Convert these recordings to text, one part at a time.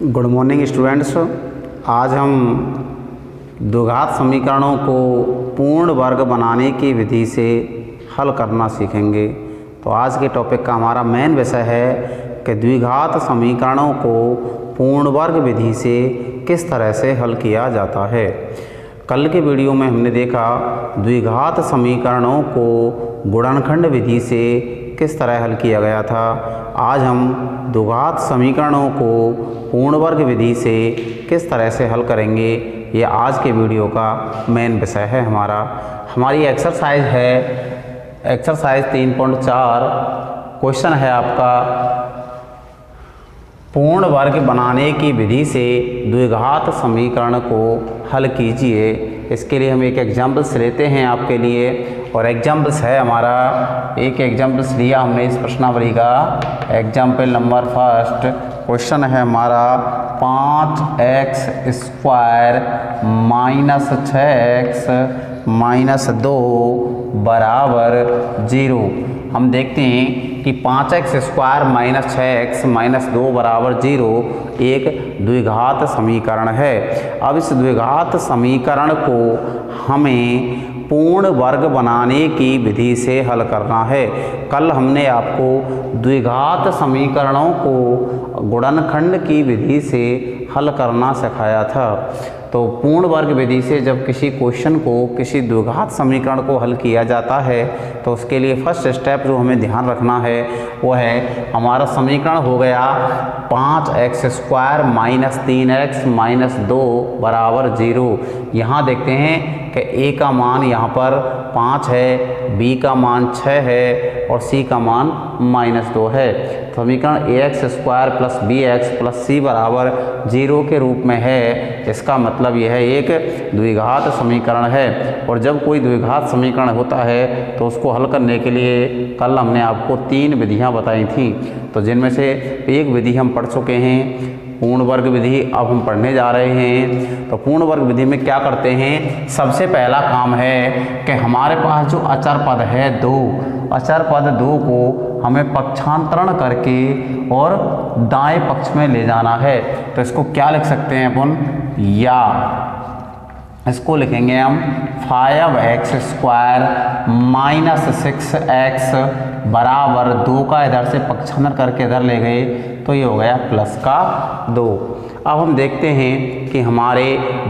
Good morning students. आज हम द्विघात समीकरणों को पूर्ण वर्ग बनाने की विधि से हल करना सीखेंगे। तो आज के टॉपिक का हमारा मेन विषय है कि द्विघात समीकरणों को पूर्ण वर्ग विधि से किस तरह से हल किया जाता है। कल के वीडियो में हमने देखा द्विघात समीकरणों को गुणनखंड विधि से किस तरह हल किया गया था। आज हम द्विघात समीकरणों को पूर्ण वर्ग विधि से किस तरह से हल करेंगे, ये आज के वीडियो का मेन विषय है। हमारी एक्सरसाइज है एक्सरसाइज 3.4। क्वेश्चन है आपका, पूर्ण वर्ग बनाने की विधि से द्विघात समीकरण को हल कीजिए। इसके लिए हम एक एग्जाम्पल्स लेते हैं आपके लिए, और एग्जाम्पल्स है हमारा एक एग्जाम्पल्स लिया हमने इस प्रश्नावली का। एग्जाम्पल नंबर फर्स्ट क्वेश्चन है हमारा 5x square minus 6x minus 2 बराबर 0। हम देखते हैं कि 5x square minus 6x minus 2 बराबर 0 एक द्विघात समीकरण है। अब इस द्विघात समीकरण को हमें पूर्ण वर्ग बनाने की विधि से हल करना है। कल हमने आपको द्विघात समीकरणों को गुणनखंड की विधि से हल करना सिखाया था। तो पूर्ण वर्ग विधि से जब किसी क्वेश्चन को, किसी द्विघात समीकरण को हल किया जाता है तो उसके लिए फर्स्ट स्टेप जो हमें ध्यान रखना है वो है, हमारा समीकरण हो गया 5x square minus 3x minus 2 बराबर 0। यहाँ देखते हैं कि a का मान यहाँ पर 5 है, b का मान 6 है और c का मान -2 है। समीकरण ax square plus bx plus c बराबर 0 के रूप में है। इसका मतलब यह एक द्विघात समीकरण है। और जब कोई द्विघात समीकरण होता है तो उसको हल करने के लिए कल हमने आपको 3 विधियां बताई थी, तो जिनमें से एक विधि हम पढ़ चुके हैं, पूर्ण वर्ग विधि। अब हम पढ़ने जा रहे हैं। तो पूर्ण वर्ग विधि में क्या करते हैं, सबसे पहला काम है कि हमारे पास जो अचर पद है 2, अचर पद 2 को हमें पक्षांतरण करके और दाएं पक्ष में ले जाना है। तो इसको क्या लिख सकते हैं अपन, या इसको लिखेंगे हम 5x स्क्वायर माइनस 6x बराबर 2 का इधर से पक्षांतर करके इधर ले गए तो ये हो गया प्लस का 2। अब हम देखते हैं कि हमारे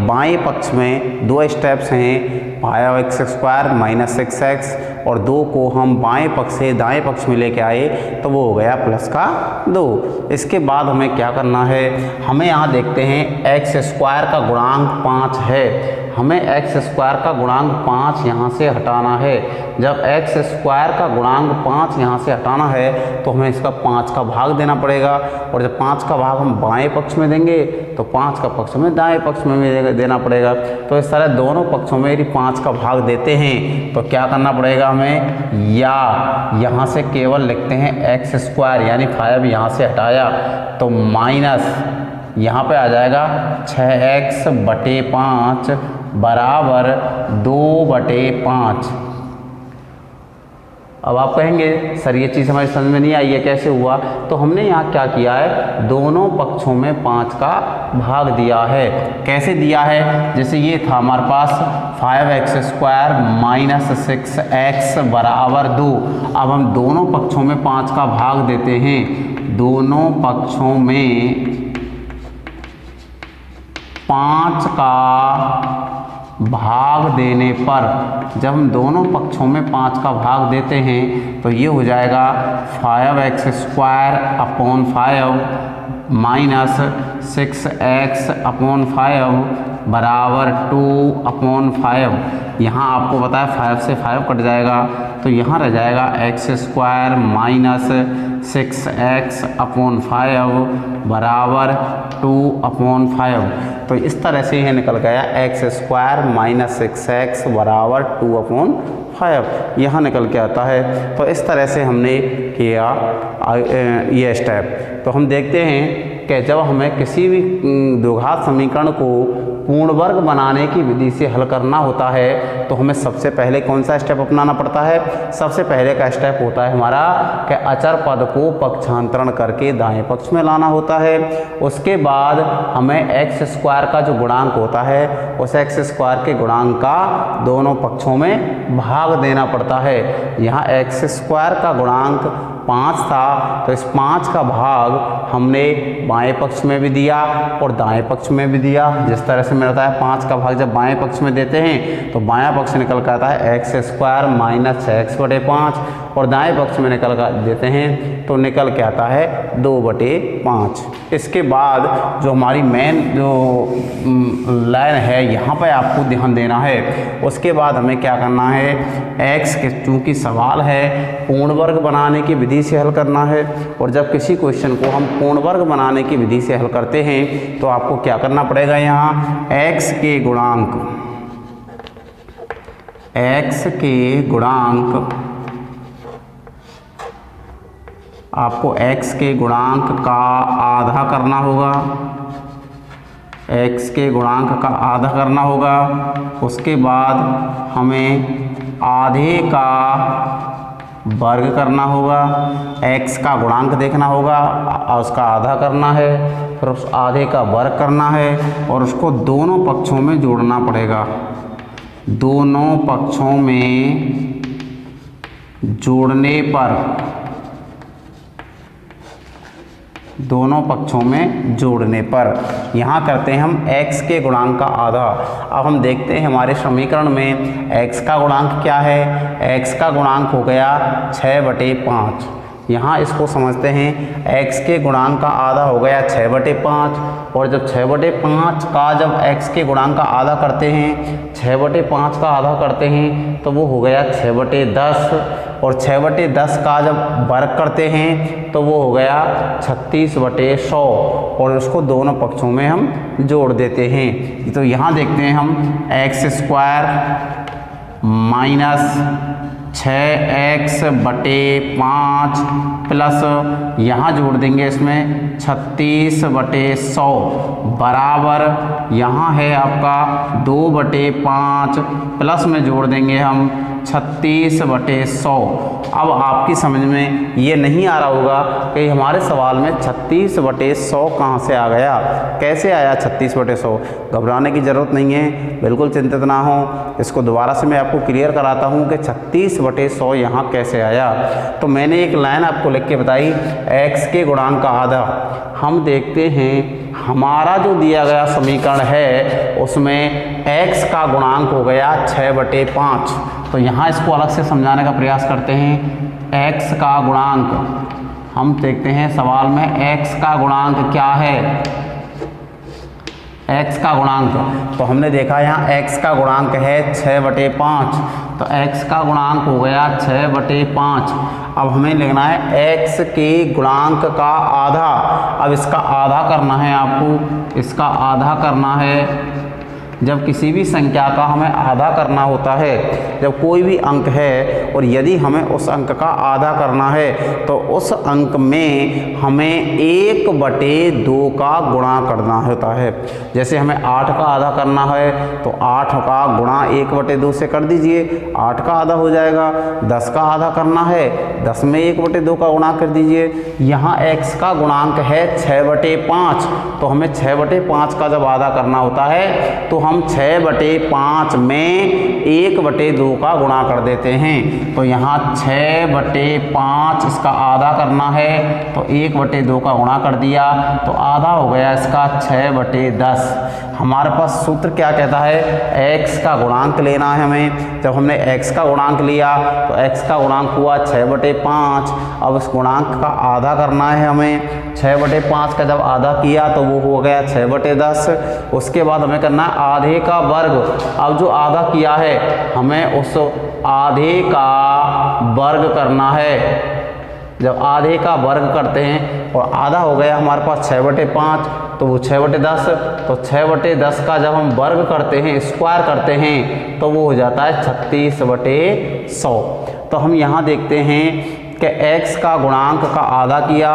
बाएं पक्ष में 2 स्टेप्स हैं, 5x स्क्वायर माइनस 6x, और 2 को हम बाएं पक्ष से दाएं पक्ष में लेके आए तो वो हो गया प्लस का 2। इसके बाद हमें क्या करना है, हमें यहाँ देखते हैं x स्क्वायर का गुणांक 5 है। हमें x स्क्वायर का गुणांक 5 यहाँ से हटाना है। जब x स्क्वायर का गुणांक 5 यहाँ से हटाना है तो हमें इसका 5 का भाग देना पड़ेगा, और जब 5 का भाग हम बाएं पक्ष में देंगे तो 5 का पक्ष में दाएं पक्ष में भी देना पड़ेगा। तो इस तरह दोनों पक्षों में यदि 5 का भाग देते हैं तो क्या करना पड़ेगा हमें, या यहाँ से केवल लिखते हैं x स्क्वायर यानी 5 यहाँ से हटाया तो माइनस यहाँ पे आ जाएगा 6x बटे 5 बराबर 2/5। अब आप कहेंगे सर ये चीज़ हमारी समझ में नहीं आई है, कैसे हुआ। तो हमने यहाँ क्या किया है, दोनों पक्षों में 5 का भाग दिया है। कैसे दिया है, जैसे ये था हमारे पास 5x स्क्वायर माइनस 6x बराबर 2। अब हम दोनों पक्षों में 5 का भाग देते हैं। दोनों पक्षों में 5 का भाग देने पर, जब हम दोनों पक्षों में 5 का भाग देते हैं तो ये हो जाएगा 5x square upon 5 minus 6x upon 5 बराबर 2/5। यहाँ आपको पता है 5 से 5 कट जाएगा तो यहाँ रह जाएगा x square minus 6x upon 5 बराबर 2/5। तो इस तरह से यह निकल गया x स्क्वायर माइनस 6x बराबर 2/5। यहाँ निकल के आता है। तो इस तरह से हमने किया ये स्टेप। तो हम देखते हैं कि जब हमें किसी भी द्विघात समीकरण को पूर्ण वर्ग बनाने की विधि से हल करना होता है तो हमें सबसे पहले कौन सा स्टेप अपनाना पड़ता है? सबसे पहले का स्टेप होता है हमारा कि अचर पद को पक्षांतरण करके दाएं पक्ष में लाना होता है। उसके बाद हमें एक्स स्क्वायर का जो गुणांक होता है उस एक्स स्क्वायर के गुणांक का दोनों पक्षों में भाग देना पड़ता है। यहाँ एक्स स्क्वायर का गुणांक 5 था तो इस 5 का भाग हमने बाएं पक्ष में भी दिया और दाएं पक्ष में भी दिया। जिस तरह से मिलता है 5 का भाग जब बाएं पक्ष में देते हैं तो बायां पक्ष निकल कर आता है एक्स स्क्वायर माइनस 6x/5 और दाएं पक्ष में निकल कर देते हैं तो निकल के आता है 2/5। इसके बाद जो हमारी मेन जो लाइन है यहाँ पर आपको ध्यान देना है। उसके बाद हमें क्या करना है, एक्स के चूँकि सवाल है पूर्ण वर्ग बनाने की विधि से हल करना है और जब किसी क्वेश्चन को हम पूर्ण वर्ग बनाने की विधि से हल करते हैं तो आपको क्या करना पड़ेगा, यहाँ x के गुणांक आपको x के गुणांक का आधा करना होगा, x के गुणांक का आधा करना होगा। उसके बाद हमें आधे का वर्ग करना होगा, x का गुणांक देखना होगा और उसका आधा करना है, फिर उस आधे का वर्ग करना है और उसको दोनों पक्षों में जोड़ना पड़ेगा। दोनों पक्षों में जोड़ने पर यहाँ करते हैं हम x के गुणांक का आधा। अब हम देखते हैं हमारे समीकरण में x का गुणांक क्या है। x का गुणांक हो गया 6/5। यहाँ इसको समझते हैं, x के गुणांक का आधा हो गया 6/5 और जब 6/5 का जब x के गुणांक का आधा करते हैं, 6/5 का आधा करते हैं तो वो हो गया 6/10 और 6/10 का जब वर्ग करते हैं तो वो हो गया 36/100 और उसको दोनों पक्षों में हम जोड़ देते हैं। तो यहाँ देखते हैं हम x square minus 6x/5 plus यहाँ जोड़ देंगे इसमें 36/100 बराबर यहाँ है आपका 2/5 प्लस में जोड़ देंगे हम 36/100। अब आपकी समझ में ये नहीं आ रहा होगा कि हमारे सवाल में 36/100 कहाँ से आ गया, कैसे आया 36/100। घबराने की ज़रूरत नहीं है, बिल्कुल चिंतित ना हो। इसको दोबारा से मैं आपको क्लियर कराता हूँ कि 36/100 यहाँ कैसे आया। तो मैंने एक लाइन आपको लिख के बताई, x के गुणांक का आधा। हम देखते हैं हमारा जो दिया गया समीकरण है उसमें x का गुणांक हो गया 6/5। तो यहाँ इसको अलग से समझाने का प्रयास करते हैं। x का गुणांक हम देखते हैं सवाल में x का गुणांक क्या है, x का गुणांक तो हमने देखा यहाँ x का गुणांक है 6/5 तो x का गुणांक हो गया 6/5। अब हमें लिखना है x के गुणांक का आधा। अब इसका आधा करना है आपको, इसका आधा करना है। जब किसी भी संख्या का हमें आधा करना होता है, जब कोई भी अंक है और यदि हमें उस अंक का आधा करना है तो उस अंक में हमें 1/2 का गुणा करना होता है। जैसे हमें 8 का आधा करना है तो 8 का गुणा 1/2 से कर दीजिए, 8 का आधा हो जाएगा। 10 का आधा करना है, 10 में 1/2 का गुणा कर दीजिए। यहाँ x का गुणांक है 6/5 तो हमें 6/5 का जब आधा करना होता है तो हम 6/5 में 1/2 का गुणा कर देते हैं। तो यहाँ 6/5 इसका आधा करना है तो 1/2 का गुणा कर दिया तो आधा हो गया इसका 6/10। हमारे पास सूत्र क्या कहता है, x का गुणांक लेना है हमें। जब हमने x का गुणांक लिया तो x का गुणांक हुआ 6/5। अब इस गुणांक का आधा करना है हमें। 6/5 का जब आधा किया तो वो हो गया 6/10। उसके बाद हमें करना है आधे का वर्ग। अब जो आधा किया है हमें उस आधे का वर्ग करना है। जब आधे का वर्ग करते हैं और आधा हो गया हमारे पास 6/5 तो वो 6/10। तो 6/10 का जब हम वर्ग करते हैं, स्क्वायर करते हैं तो वो हो जाता है 36/100। तो हम यहाँ देखते हैं कि x का गुणांक का आधा किया,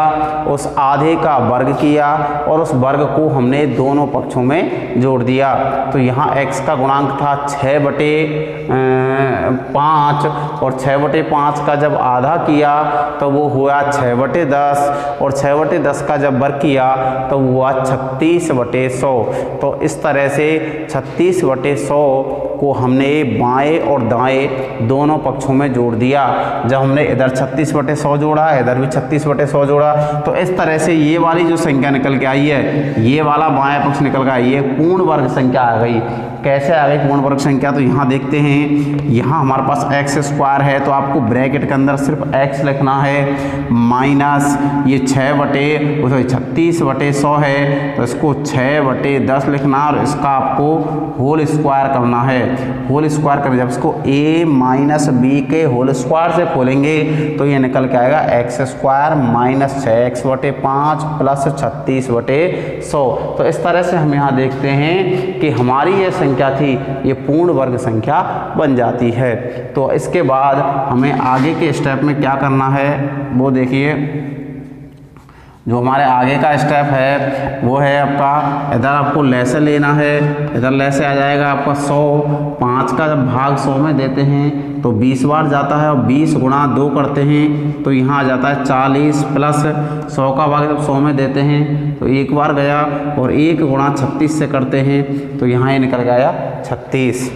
उस आधे का वर्ग किया और उस वर्ग को हमने दोनों पक्षों में जोड़ दिया। तो यहाँ x का गुणांक था 6/5 और 6/5 का जब आधा किया तो वो हुआ 6/10 और 6/10 का जब वर्ग किया तो हुआ 36/100। तो इस तरह से 36/100 को हमने बाएं और दाएं दोनों पक्षों में जोड़ दिया। जब हमने इधर 36/100 जोड़ा, इधर भी 36/100 जोड़ा, तो इस तरह से ये वाली जो संख्या निकल के आई है, ये वाला बाएं पक्ष निकल के आई है, पूर्ण वर्ग संख्या आ गई। कैसे आ गई पूर्ण वर्ग संख्या? तो यहाँ देखते हैं, यहाँ हमारे पास x² है तो आपको ब्रैकेट के अंदर सिर्फ x लिखना है, माइनस ये 36/100 है तो इसको 6/10 लिखना और इसका आपको होल स्क्वायर करना है। होल स्क्वायर कर जब इसको a माइनस बी के होल स्क्वायर से खोलेंगे तो ये निकल के आएगा x² माइनस 6x/5 प्लस 36/100। तो इस तरह से हम यहाँ देखते हैं कि हमारी ये संख्या थी ये पूर्ण वर्ग संख्या बन जाती है। तो इसके बाद हमें आगे के स्टेप में क्या करना है वो देखिए। जो हमारे आगे का स्टेप है वो है आपका, इधर आपको लैसे लेना है, इधर लैसे आ जाएगा आपका 100। 5 का जब भाग 100 में देते हैं तो 20 बार जाता है और 20 गुणा 2 करते हैं तो यहाँ आ जाता है 40 प्लस 100 का भाग जब 100 में देते हैं तो एक बार गया और 1 गुणा 36 से करते हैं तो यहाँ ये निकल गया 36।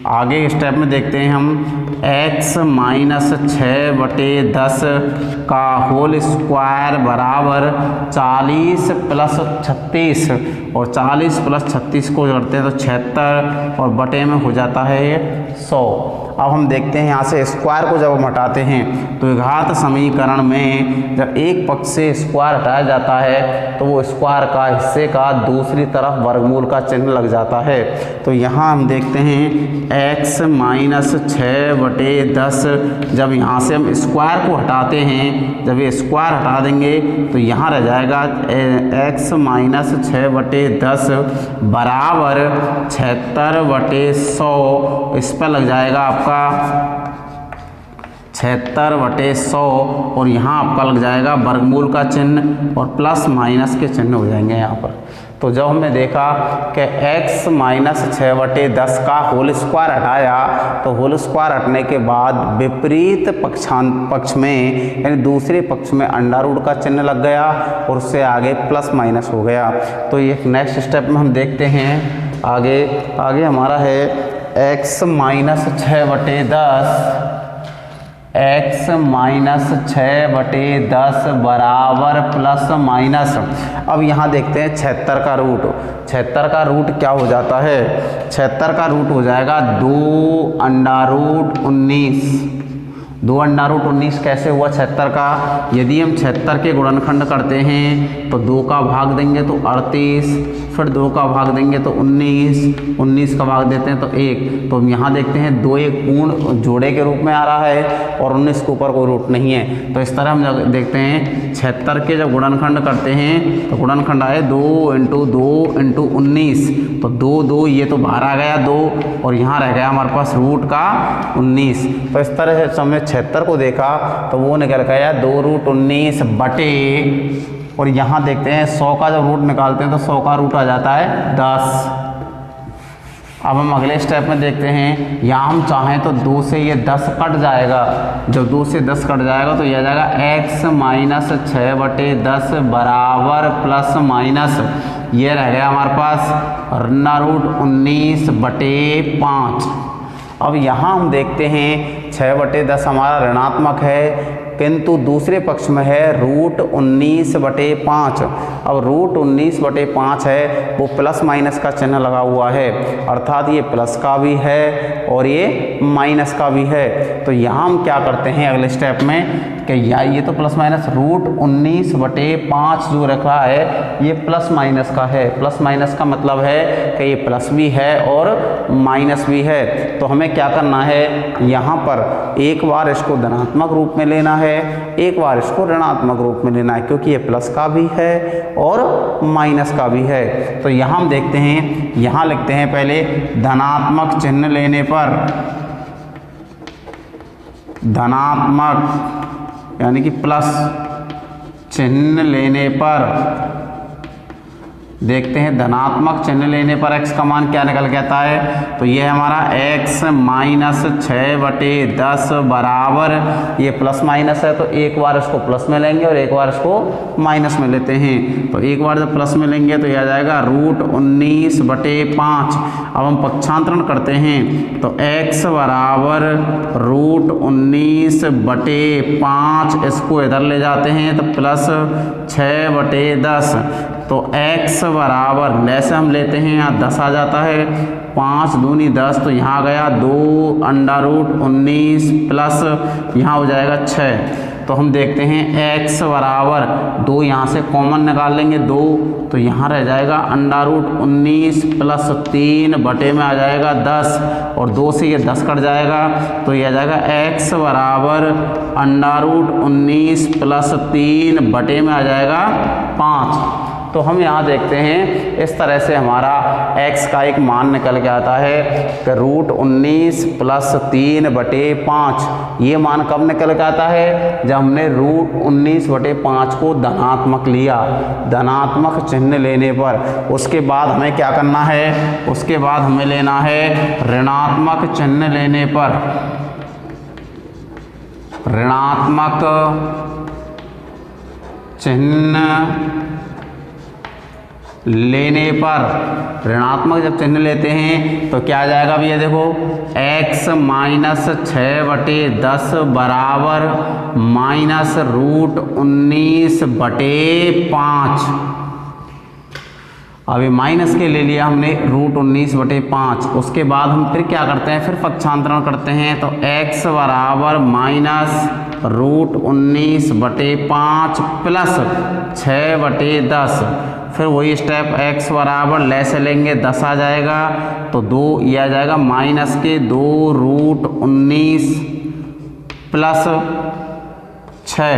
आगे स्टेप में देखते हैं हम, x माइनस 6/10 का होल स्क्वायर बराबर 40 प्लस 36 और 40 प्लस 36 को जोड़ते हैं तो 76 और बटे में हो जाता है ये 100। अब हम देखते हैं यहाँ से स्क्वायर को जब हम हटाते हैं तो घात समीकरण में जब एक पक्ष से स्क्वायर हटाया जाता है तो वो स्क्वायर का हिस्से का दूसरी तरफ वर्गमूल का चिन्ह लग जाता है। तो यहाँ हम देखते हैं x माइनस 6/10, जब यहाँ से हम स्क्वायर को हटाते हैं, जब ये स्क्वायर हटा देंगे तो यहाँ रह जाएगा x माइनस 6/10 बराबर 76/100। इस पर लग जाएगा आपका 76/100 और यहाँ आपका लग जाएगा वर्गमूल का चिन्ह और प्लस माइनस के चिन्ह हो जाएंगे यहाँ पर। तो जब हमने देखा कि x माइनस 6/10 का होल स्क्वायर हटाया तो होल स्क्वायर हटने के बाद विपरीत पक्ष में यानी दूसरे पक्ष में अंडा रूट का चिन्ह लग गया और उससे आगे प्लस माइनस हो गया। तो ये नेक्स्ट स्टेप में हम देखते हैं आगे हमारा है x माइनस 6/10 x माइनस 6/10 बराबर प्लस माइनस। अब यहाँ देखते हैं 76 का रूट। 76 का रूट क्या हो जाता है? 76 का रूट हो जाएगा 2√19। 2√19 कैसे हुआ 76 का? यदि हम 76 के गुणनखंड करते हैं तो 2 का भाग देंगे तो 38, फिर 2 का भाग देंगे तो 19, 19 का भाग देते हैं तो 1। तो हम यहाँ देखते हैं 2 एक पूर्ण जोड़े के रूप में आ रहा है और 19 के ऊपर कोई रूट नहीं है। तो इस तरह हम जब देखते हैं 76 के जब गुणनखंड करते हैं तो गुणनखंड आए 2 × 2 × 19 तो 2 ये तो बाहर आ गया 2 और यहाँ रह गया हमारे पास रूट का 19। तो इस तरह से हमने 76 को देखा तो वो निकल गया 2√19 बटे, और यहाँ देखते हैं 100 का जब रूट निकालते हैं तो 100 का रूट आ जाता है 10। अब हम अगले स्टेप में देखते हैं, यहाँ हम चाहें तो 2 से ये 10 कट जाएगा। जब 2 से 10 कट जाएगा तो यह आ जाएगा x माइनस 6/10 बराबर प्लस माइनस, ये रह गया हमारे पास √19/5। अब यहाँ हम देखते हैं 6/10 हमारा ऋणात्मक है किंतु दूसरे पक्ष में है √19/5। अब √19/5 है वो प्लस माइनस का चिन्ह लगा हुआ है, अर्थात ये प्लस का भी है और ये माइनस का भी है। तो यहाँ हम क्या करते हैं अगले स्टेप में कि ये तो प्लस माइनस √19/5 जो रख रहा है ये प्लस माइनस का है। प्लस माइनस का मतलब है कि ये प्लस भी है और माइनस भी है। तो हमें क्या करना है, यहाँ पर एक बार इसको धनात्मक रूप में लेना है, एक बार इसको ऋणात्मक रूप में लेना है, क्योंकि ये प्लस का भी है और माइनस का भी है। तो यहाँ हम देखते हैं, यहाँ लिखते हैं पहले धनात्मक चिन्ह लेने पर, धनात्मक यानी कि प्लस चिन्ह लेने पर देखते हैं धनात्मक चिन्ह लेने पर x का मान क्या निकल के आता है। तो ये हमारा x माइनस 6/10 बराबर, ये प्लस माइनस है तो एक बार इसको प्लस में लेंगे और एक बार इसको माइनस में लेते हैं। तो एक बार जब प्लस में लेंगे तो ये आ जाएगा √19/5। अब हम पक्षांतरण करते हैं तो x बराबर √19/5, इसको इधर ले जाते हैं तो प्लस 6/10। तो x बराबर जैसे हम लेते हैं यहाँ 10 आ जाता है, 5 दूनी 10, तो यहाँ गया 2√19 प्लस यहाँ हो जाएगा 6। तो हम देखते हैं x बराबर 2, यहाँ से कॉमन निकाल लेंगे 2, तो यहाँ रह जाएगा √19 प्लस 3 बटे में आ जाएगा 10, और 2 से ये 10 कट जाएगा तो ये आ जाएगा x बराबर √19 प्लस 3 बटे में आ जाएगा 5। तो हम यहाँ देखते हैं इस तरह से हमारा x का एक मान निकल के आता है कि √19 प्लस 3/5। ये मान कब निकल के आता है? जब हमने √19/5 को धनात्मक लिया, धनात्मक चिन्ह लेने पर। उसके बाद हमें क्या करना है? उसके बाद हमें लेना है ऋणात्मक चिन्ह लेने पर। ऋणात्मक चिन्ह लेने पर, ऋणात्मक जब चिन्ह लेते हैं तो क्या आ जाएगा भैया? देखो x माइनस 6/10 बराबर माइनस √19/5। अभी माइनस के ले लिया हमने √19/5। उसके बाद हम फिर क्या करते हैं? फिर पक्षांतरण करते हैं तो x बराबर माइनस √19/5 प्लस 6/10। फिर वही स्टेप x बराबर ले से लेंगे 10 आ जाएगा तो 2 ये आ जाएगा माइनस के 2√19 प्लस 6।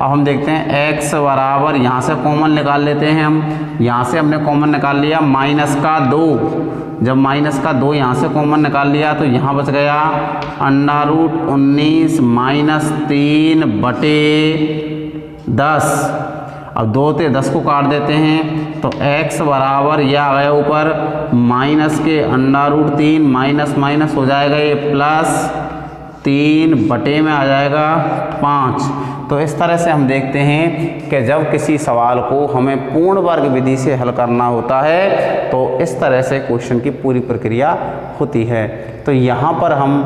अब हम देखते हैं x बराबर, यहाँ से कॉमन निकाल लेते हैं हम। यहाँ से हमने कॉमन निकाल लिया माइनस का 2, जब माइनस का 2 यहाँ से कॉमन निकाल लिया तो यहाँ बच गया √19 माइनस 3/10। अब 2 से 10 को काट देते हैं तो x बराबर यह आ गया ऊपर माइनस के √3 माइनस माइनस हो जाएगा ये प्लस 3 बटे में आ जाएगा 5। तो इस तरह से हम देखते हैं कि जब किसी सवाल को हमें पूर्ण वर्ग विधि से हल करना होता है तो इस तरह से क्वेश्चन की पूरी प्रक्रिया होती है। तो यहाँ पर हम,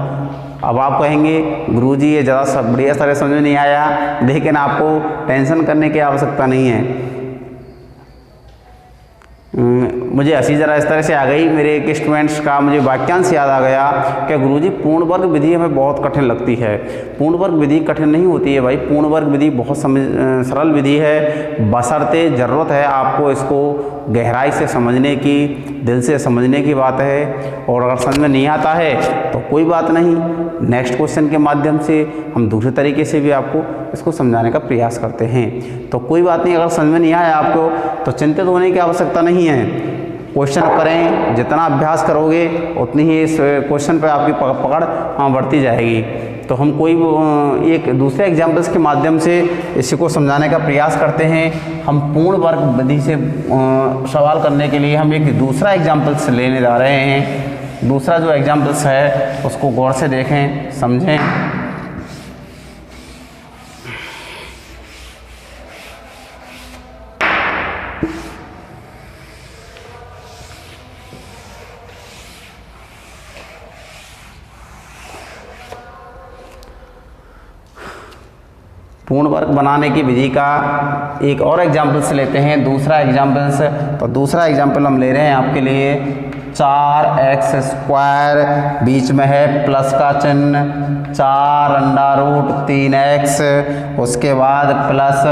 अब आप कहेंगे गुरुजी ये ज़्यादा सब बढ़िया तरह समझ में नहीं आया, लेकिन आपको टेंशन करने की आवश्यकता नहीं है। मुझे हंसी ज़रा इस तरह से आ गई, मेरे एक स्टूडेंट्स का मुझे वाक्यांश याद आ गया कि गुरुजी पूर्ण वर्ग विधि हमें बहुत कठिन लगती है। पूर्ण वर्ग विधि कठिन नहीं होती है भाई, पूर्ण वर्ग विधि बहुत सरल विधि है, बशर्ते ज़रूरत है आपको इसको गहराई से समझने की, दिल से समझने की बात है। और अगर समझ में नहीं आता है तो कोई बात नहीं, नेक्स्ट क्वेश्चन के माध्यम से हम दूसरे तरीके से भी आपको इसको समझाने का प्रयास करते हैं। तो कोई बात नहीं, अगर समझ में नहीं आया आपको तो चिंतित होने की आवश्यकता नहीं है। क्वेश्चन करें, जितना अभ्यास करोगे उतनी ही इस क्वेश्चन पर आपकी पकड़ बढ़ती जाएगी। तो हम कोई एक दूसरे एग्जाम्पल्स के माध्यम से इसी को समझाने का प्रयास करते हैं। हम पूर्ण वर्ग विधि से सवाल करने के लिए हम एक दूसरा एग्जाम्पल्स लेने जा रहे हैं। दूसरा जो एग्जाम्पल्स है उसको गौर से देखें, समझें। पूर्ण वर्ग बनाने की विधि का एक और एग्जाम्पल्स लेते हैं, दूसरा एग्जाम्पल्स। तो दूसरा एग्जाम्पल हम ले रहे हैं आपके लिए 4x², बीच में है प्लस का चिन्ह, 4√3x, उसके बाद प्लस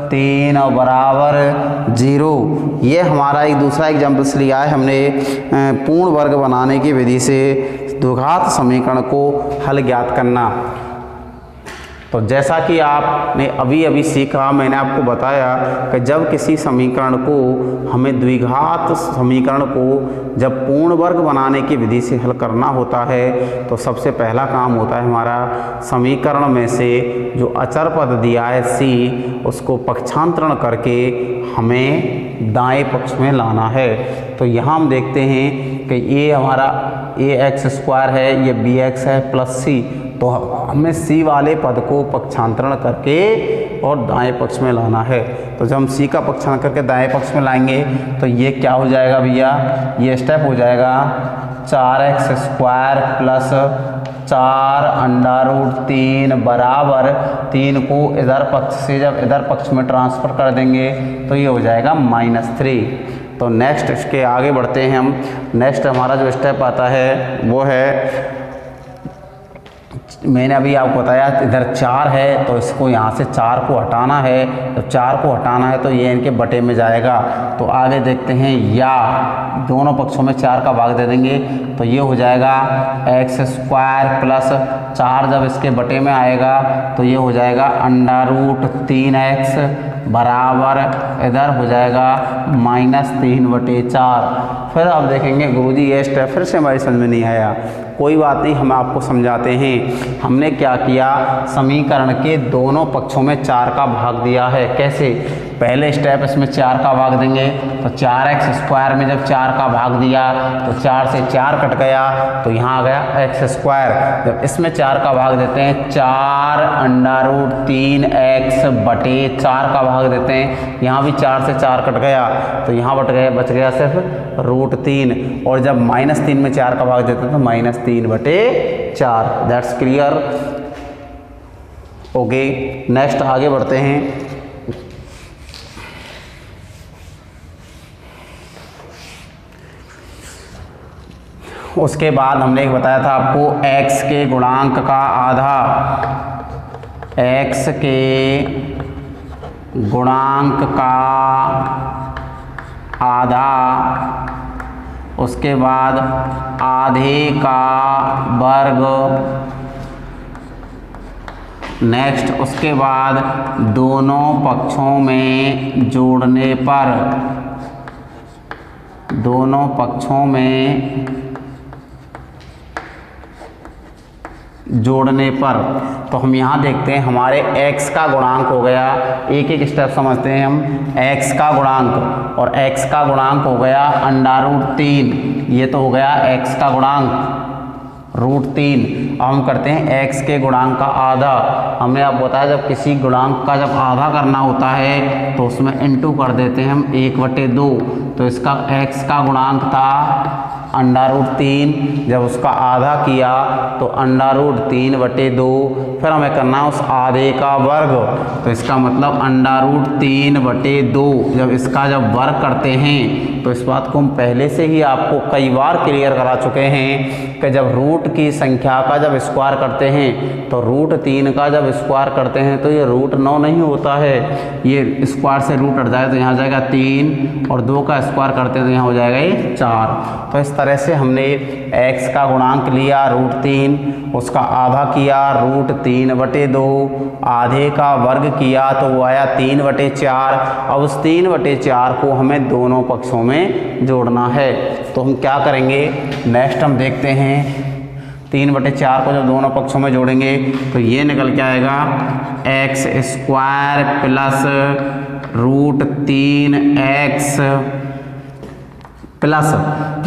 3 और बराबर 0। ये हमारा एक दूसरा एग्जाम्पल्स लिया है हमने पूर्ण वर्ग बनाने की विधि से द्विघात समीकरण को हल ज्ञात करना। तो जैसा कि आपने अभी अभी सीखा, मैंने आपको बताया कि जब किसी समीकरण को हमें द्विघात समीकरण को जब पूर्ण वर्ग बनाने की विधि से हल करना होता है तो सबसे पहला काम होता है हमारा समीकरण में से जो अचर पद दिया है c, उसको पक्षांतरण करके हमें दाएं पक्ष में लाना है। तो यहाँ हम देखते हैं कि ये हमारा ax² है, ये bx है प्लस c, तो हमें c वाले पद को पक्षांतरण करके और दाएं पक्ष में लाना है। तो जब हम c का पक्षांतरण करके दाएं पक्ष में लाएंगे तो ये क्या हो जाएगा भैया, ये स्टेप हो जाएगा 4x² प्लस 4√3 बराबर 3 को इधर पक्ष से जब इधर पक्ष में ट्रांसफ़र कर देंगे तो ये हो जाएगा -3। तो नेक्स्ट इसके आगे बढ़ते हैं हम। नेक्स्ट हमारा जो स्टेप आता है वो है, मैंने अभी आपको बताया इधर 4 है तो इसको यहाँ से 4 को हटाना है। तो 4 को हटाना है तो ये इनके बटे में जाएगा। तो आगे देखते हैं, या दोनों पक्षों में 4 का भाग दे देंगे तो ये हो जाएगा x² प्लस 4, जब इसके बटे में आएगा तो ये हो जाएगा √3x बराबर इधर हो जाएगा -3/4। फिर आप देखेंगे गुरुजी ये स्टेप फिर से हमारी समझ में नहीं आया, कोई बात नहीं, हम आपको समझाते हैं। हमने क्या किया, समीकरण के दोनों पक्षों में 4 का भाग दिया है। कैसे, पहले स्टेप इसमें 4 का भाग देंगे तो 4x² में जब 4 का भाग दिया तो 4 से 4 कट गया तो यहाँ आ गया x²। जब इसमें 4 का भाग देते हैं 4√3x/4 का भाग देते हैं, यहाँ भी 4 से 4 कट गया तो यहाँ बच गया सिर्फ √3। और जब -3 में 4 का भाग देते हैं तो -3/4। That's clear. ओके, नेक्स्ट आगे बढ़ते हैं। उसके बाद हमने एक बताया था आपको x के गुणांक का आधा, x के गुणांक का आधा, उसके बाद आधे का वर्ग, नेक्स्ट उसके बाद दोनों पक्षों में जोड़ने पर, दोनों पक्षों में जोड़ने पर। तो हम यहाँ देखते हैं हमारे x का गुणांक हो गया, एक एक स्टेप समझते हैं हम। x का गुणांक, और x का गुणांक हो गया √3, ये तो हो गया x का गुणांक √3। अब हम करते हैं x के गुणांक का आधा। हमने आपको बताया जब किसी गुणांक का जब आधा करना होता है तो उसमें इनटू कर देते हैं हम 1/2। तो इसका x का गुणांक था √3, जब उसका आधा किया तो √3/2। फिर हमें करना है उस आधे का वर्ग, तो इसका मतलब √3/2। जब इसका जब वर्ग करते हैं तो इस बात को हम पहले से ही आपको कई बार क्लियर करा चुके हैं कि जब रूट की संख्या का जब स्क्वायर करते हैं तो √3 का जब स्क्वायर करते हैं तो ये √9 नहीं होता है, ये स्क्वायर से रूट हट जाए तो यहाँ जाएगा 3, और 2 का स्क्वायर करते हैं तो यहाँ हो जाएगा ये 4। तो इस तरह से हमने x का गुणांक लिया √3, उसका आधा किया √3/2, आधे का वर्ग किया तो वो आया 3/4। अब उस 3/4 को हमें दोनों पक्षों में जोड़ना है। तो हम क्या करेंगे, नेक्स्ट हम देखते हैं 3/4 को जब दोनों पक्षों में जोड़ेंगे तो ये निकल के आएगा x² प्लस √3x प्लस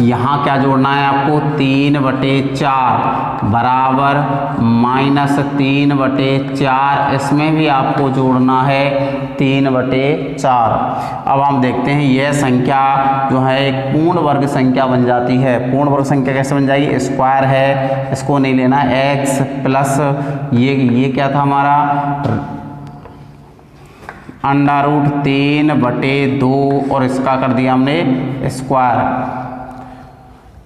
यहाँ क्या जोड़ना है आपको 3/4 बराबर -3/4, इसमें भी आपको जोड़ना है 3/4। अब हम देखते हैं यह संख्या जो है एक पूर्ण वर्ग संख्या बन जाती है। पूर्ण वर्ग संख्या कैसे बन जाएगी, स्क्वायर है, इसको नहीं लेना, x प्लस ये क्या था हमारा √3/2, और इसका कर दिया हमने स्क्वायर।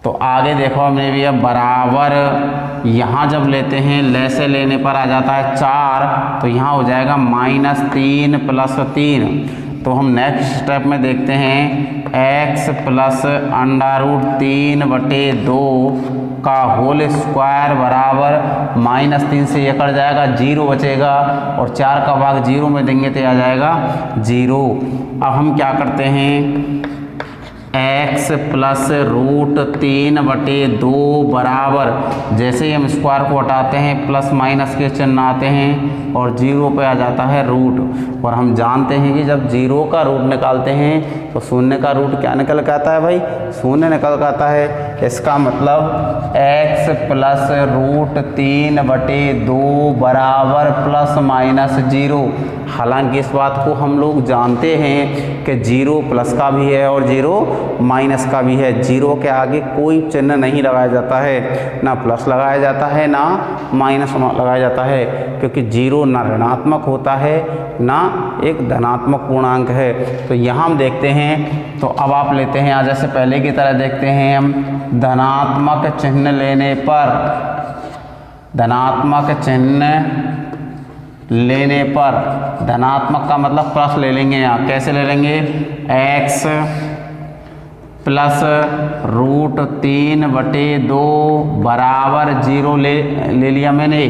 तो आगे देखो हमने भी अब बराबर, यहाँ जब लेते हैं ले से लेने पर आ जाता है 4, तो यहाँ हो जाएगा -3 + 3। तो हम नेक्स्ट स्टेप में देखते हैं x प्लस √3/2 का होल स्क्वायर बराबर -3 से ये कट जाएगा, 0 बचेगा और 4 का भाग 0 में देंगे तो आ जाएगा 0। अब हम क्या करते हैं, x प्लस √3/2 बराबर, जैसे ही हम स्क्वायर को हटाते हैं प्लस माइनस के चिन्ह आते हैं और 0 पे आ जाता है रूट। और हम जानते हैं कि जब 0 का रूट निकालते हैं तो शून्य का रूट क्या निकल के आता है भाई, शून्य निकल के आता है। इसका मतलब x प्लस √3/2 बराबर ±0। हालांकि इस बात को हम लोग जानते हैं कि 0 प्लस का भी है और 0 माइनस का भी है। 0 के आगे कोई चिन्ह नहीं लगाया जाता है, ना प्लस लगाया जाता है ना माइनस लगाया जाता है, क्योंकि 0 ना ऋणात्मक होता है ना एक धनात्मक पूर्णांक है। तो यहाँ हम देखते हैं, तो अब आप लेते हैं, आज जैसे पहले की तरह देखते हैं हम, धनात्मक चिन्ह लेने पर, धनात्मक चिन्ह लेने पर, धनात्मक का मतलब प्लस ले लेंगे। यहाँ कैसे ले लेंगे, x प्लस √3/2 बराबर 0 ले लिया मैंने।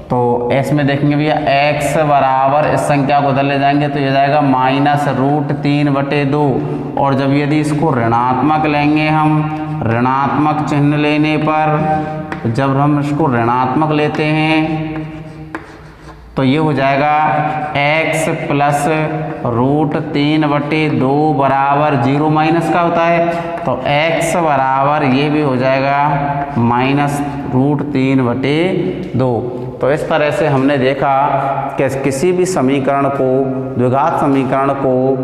तो s में देखेंगे भैया x बराबर, इस संख्या को उधर ले जाएंगे तो ये जाएगा -√3/2। और जब यदि इसको ऋणात्मक लेंगे हम, ऋणात्मक चिन्ह लेने पर, जब हम इसको ऋणात्मक लेते हैं तो ये हो जाएगा x प्लस √3/2 बराबर 0 माइनस का होता है, तो x बराबर ये भी हो जाएगा -√3/2। तो इस तरह से हमने देखा कि किसी भी समीकरण को, द्विघात समीकरण को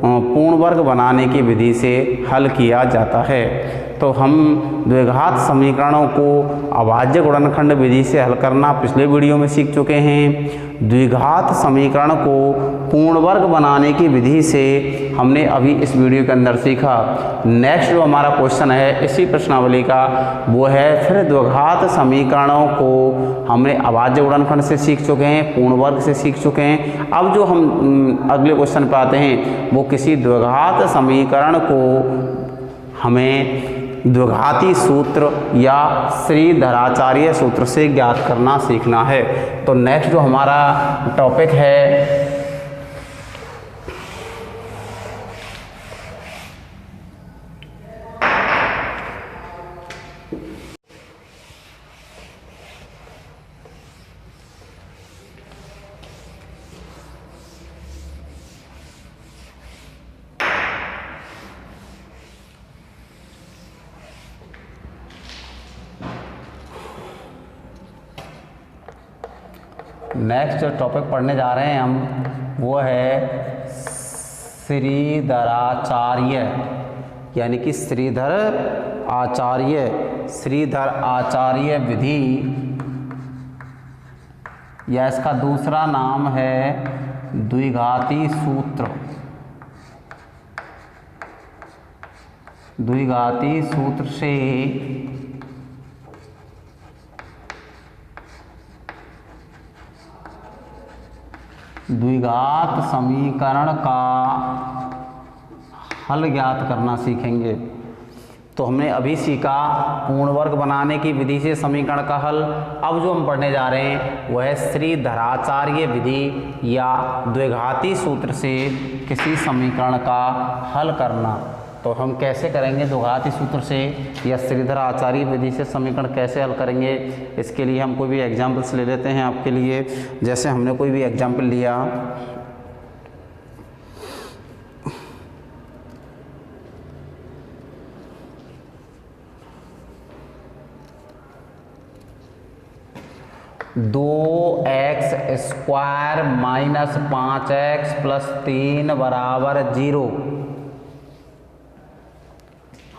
पूर्ण वर्ग बनाने की विधि से हल किया जाता है। तो हम द्विघात समीकरणों को अभाज्य गुणनखंड विधि से हल करना पिछले वीडियो में सीख चुके हैं। द्विघात समीकरण को पूर्ण वर्ग बनाने की विधि से हमने अभी इस वीडियो के अंदर सीखा। नेक्स्ट जो हमारा क्वेश्चन है इसी प्रश्नावली का, वो है फिर द्विघात समीकरणों को हमने अभाज्य गुणनखंड से सीख चुके हैं, पूर्ण वर्ग से सीख चुके हैं। अब जो हम अगले क्वेश्चन पे आते हैं, वो किसी द्विघात समीकरण को हमें द्विघाती सूत्र या श्रीधराचार्य सूत्र से ज्ञात करना सीखना है। तो नेक्स्ट जो हमारा टॉपिक है, नेक्स्ट जो टॉपिक पढ़ने जा रहे हैं हम, वो है श्रीधराचार्य, यानी कि श्रीधर आचार्य विधि, या इसका दूसरा नाम है द्विघाती सूत्र। द्विघाती सूत्र से द्विघात समीकरण का हल ज्ञात करना सीखेंगे। तो हमने अभी सीखा पूर्ण वर्ग बनाने की विधि से समीकरण का हल। अब जो हम पढ़ने जा रहे हैं वह है श्रीधराचार्य विधि या द्विघाती सूत्र से किसी समीकरण का हल करना। तो हम कैसे करेंगे द्विघाती सूत्र से या श्रीधराचार्य विधि से समीकरण कैसे हल करेंगे, इसके लिए हम कोई भी एग्जाम्पल्स ले लेते हैं आपके लिए। जैसे हमने कोई भी एग्जाम्पल लिया, दो x² - 5x + 3 बराबर 0।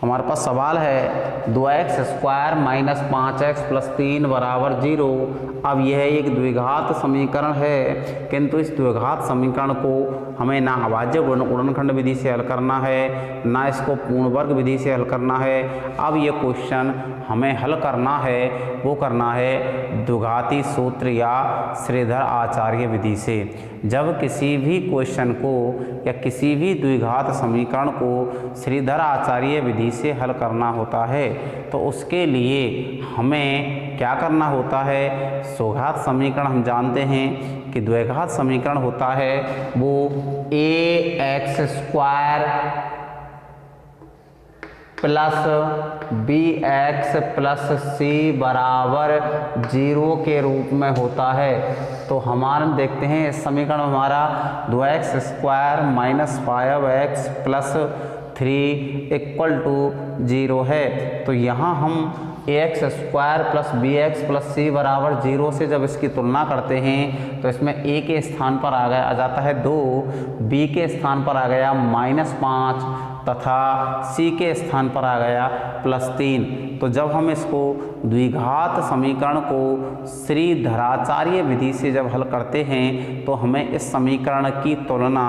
हमारे पास सवाल है 2x² - 5x + 3 बराबर 0। अब यह एक द्विघात समीकरण है, किंतु इस द्विघात समीकरण को हमें ना अभाज्य गुणनखंड विधि से हल करना है, ना इसको पूर्ण वर्ग विधि से हल करना है। अब ये क्वेश्चन हमें हल करना है, वो करना है द्विघाती सूत्र या श्रीधर आचार्य विधि से। जब किसी भी क्वेश्चन को या किसी भी द्विघात समीकरण को श्रीधर आचार्य विधि से हल करना होता है। तो उसके लिए हमें क्या करना होता है, स्वघात समीकरण हम जानते हैं कि द्विघात समीकरण होता है वो ax² plus bx plus c बराबर 0 के रूप में होता है। तो हमारा देखते हैं इस समीकरण में हमारा 2x² minus 5x plus 3 equal to 0 है। तो यहाँ हम ax² plus bx plus c बराबर 0 से जब इसकी तुलना करते हैं तो इसमें a के स्थान पर आ जाता है 2, b के स्थान पर आ गया -5 तथा c के स्थान पर आ गया +3। तो जब हम इसको द्विघात समीकरण को श्रीधराचार्य विधि से जब हल करते हैं तो हमें इस समीकरण की तुलना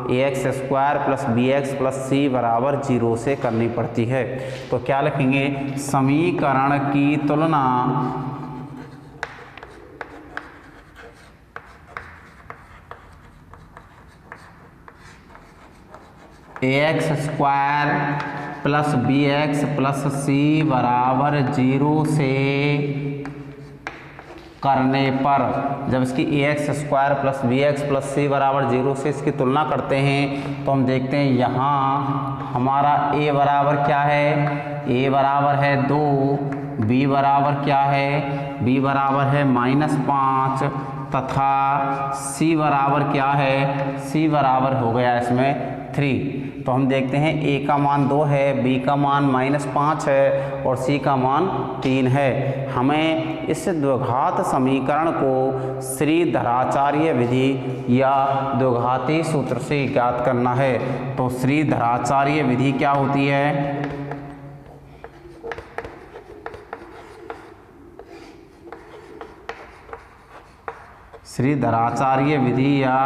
ax² plus bx plus c बराबर 0 से करनी पड़ती है। तो क्या लिखेंगे, समीकरण की तुलना ax² plus bx plus c बराबर 0 से करने पर, जब इसकी ax² plus bx plus c बराबर 0 से इसकी तुलना करते हैं तो हम देखते हैं यहाँ हमारा a बराबर क्या है, a बराबर है 2, b बराबर क्या है, b बराबर है -5 तथा c बराबर क्या है, c बराबर हो गया इसमें 3। तो हम देखते हैं a का मान 2 है, b का मान -5 है और c का मान 3 है। हमें इस द्विघात समीकरण को श्रीधराचार्य विधि या द्विघाती सूत्र से ज्ञात करना है। तो श्रीधराचार्य विधि क्या होती है, श्रीधराचार्य विधि या